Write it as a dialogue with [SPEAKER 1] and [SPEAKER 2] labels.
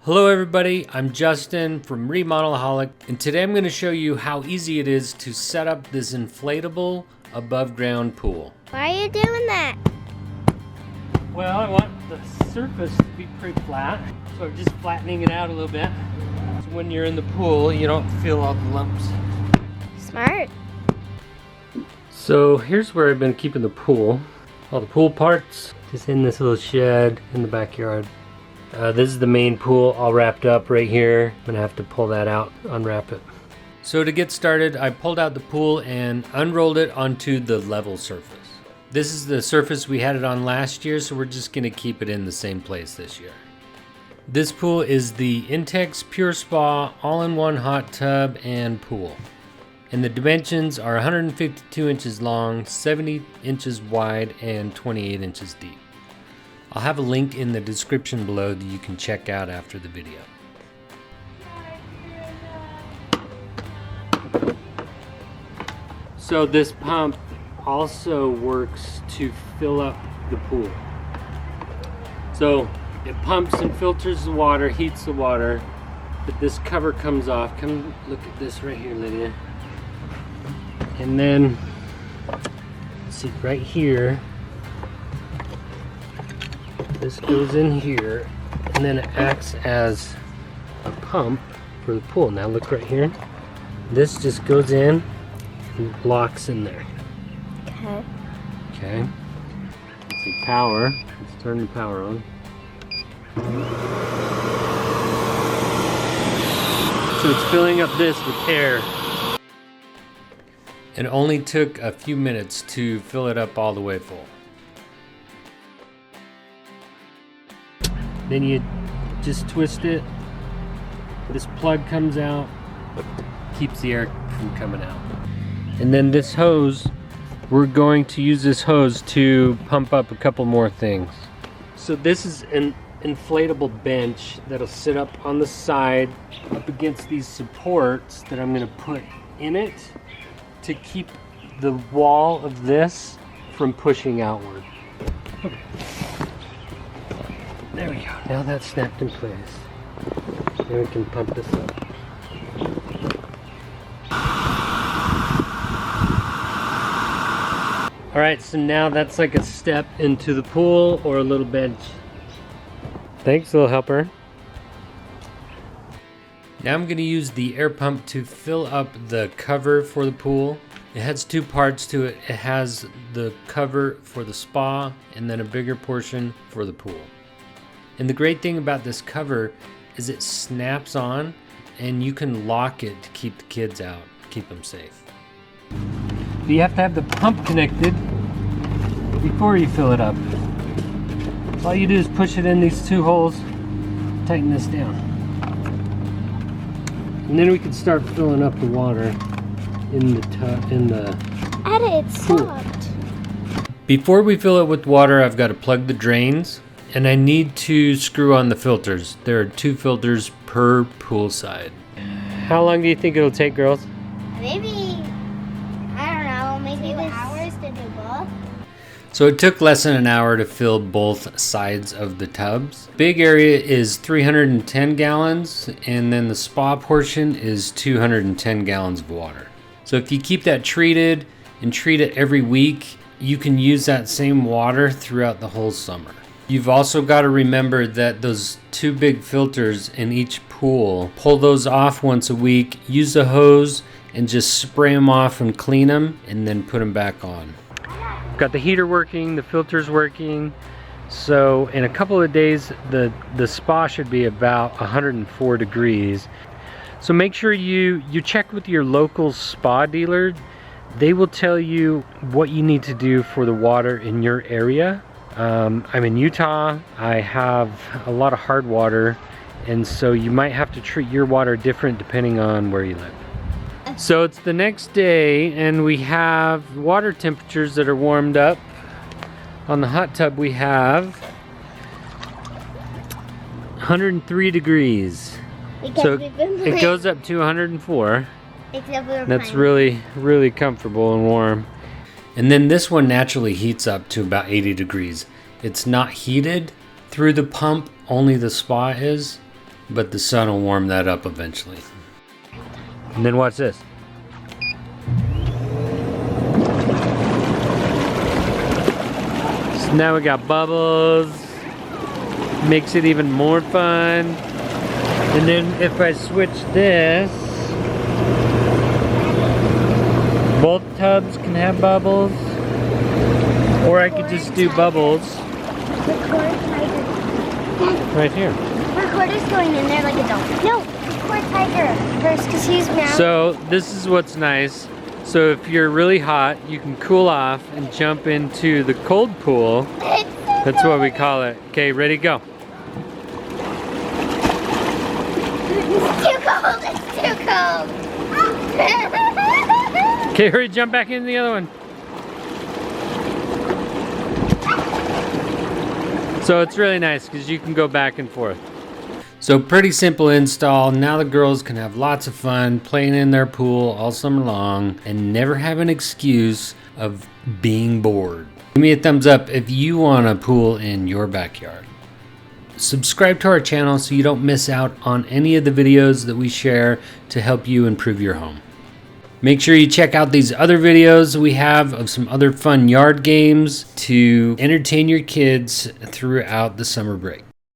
[SPEAKER 1] Hello everybody, I'm Justin from Remodelaholic, and today I'm going to show you how easy it is to set up this inflatable above ground pool.
[SPEAKER 2] Why are you doing that?
[SPEAKER 1] Well, I want the surface to be pretty flat, so I'm just flattening it out a little bit. So when you're in the pool, you don't feel all the lumps.
[SPEAKER 2] Smart.
[SPEAKER 1] So here's where I've been keeping the pool. All the pool parts, just in this little shed in the backyard. This is the main pool all wrapped up right here. I'm gonna have to pull that out, unwrap it. So to get started, I pulled out the pool and unrolled it onto the level surface. This is the surface we had it on last year, so we're just gonna keep it in the same place this year. This pool is the Intex Pure Spa all-in-one hot tub and pool. And the dimensions are 152 inches long, 70 inches wide, and 28 inches deep. I'll have a link in the description below that you can check out after the video. So this pump also works to fill up the pool. So it pumps and filters the water, heats the water, but this cover comes off. Come look at this right here, Lydia. And then, see right here, this goes in here, and then it acts as a pump for the pool. Now look right here. This just goes in and locks in there.
[SPEAKER 2] Okay.
[SPEAKER 1] Okay. Let's see, power. Let's turn the power on. So it's filling up this with air. It only took a few minutes to fill it up all the way full. Then you just twist it. This plug comes out, keeps the air from coming out. And then this hose, we're going to use this hose to pump up a couple more things. So this is an inflatable bench that'll sit up on the side up against these supports that I'm gonna put in it to keep the wall of this from pushing outward. Okay. There we go. Now that's snapped in place. Then we can pump this up. Alright, so now that's like a step into the pool or a little bench. Thanks, little helper. Now I'm going to use the air pump to fill up the cover for the pool. It has two parts to it. It has the cover for the spa and then a bigger portion for the pool. And the great thing about this cover is it snaps on and you can lock it to keep the kids out, keep them safe. You have to have the pump connected before you fill it up. All you do is push it in these two holes, tighten this down. And then we can start filling up the water in the tub,
[SPEAKER 2] It stopped.
[SPEAKER 1] Before we fill it with water, I've got to plug the drains. And I need to screw on the filters. There are 2 filters per pool side. How long do you think it'll take, girls?
[SPEAKER 2] Maybe, I don't know, maybe 2 hours to do both.
[SPEAKER 1] So it took less than an hour to fill both sides of the tubs. Big area is 310 gallons, and then the spa portion is 210 gallons of water. So if you keep that treated and treat it every week, you can use that same water throughout the whole summer. You've also got to remember that those 2 big filters in each pool, pull those off once a week, use a hose and just spray them off and clean them and then put them back on. Got the heater working, the filters working. So in a couple of days, the spa should be about 104 degrees. So make sure you check with your local spa dealer. They will tell you what you need to do for the water in your area. I'm in Utah. I have a lot of hard water, and so you might have to treat your water different depending on where you live. So it's the next day, and we have water temperatures that are warmed up. On the hot tub we have 103 degrees. So it goes up to 104. That's really, really comfortable and warm. And then this one naturally heats up to about 80 degrees. It's not heated through the pump, only the spa is. but the sun will warm that up eventually. And then watch this. So now we got bubbles. Makes it even more fun. And then if I switch this, both tubs can have bubbles. Or I could just do bubbles right here.
[SPEAKER 2] Recorder's going in there like a dog. No, record Tiger first because he's mad.
[SPEAKER 1] So this is what's nice. So if you're really hot, you can cool off and jump into the cold pool. That's what we call it. Okay, ready, go.
[SPEAKER 2] It's too cold, it's too cold.
[SPEAKER 1] Okay, hurry, jump back into the other one. So it's really nice because you can go back and forth. So pretty simple install. Now the girls can have lots of fun playing in their pool all summer long and never have an excuse of being bored. Give me a thumbs up if you want a pool in your backyard. Subscribe to our channel so you don't miss out on any of the videos that we share to help you improve your home. Make sure you check out these other videos we have of some other fun yard games to entertain your kids throughout the summer break.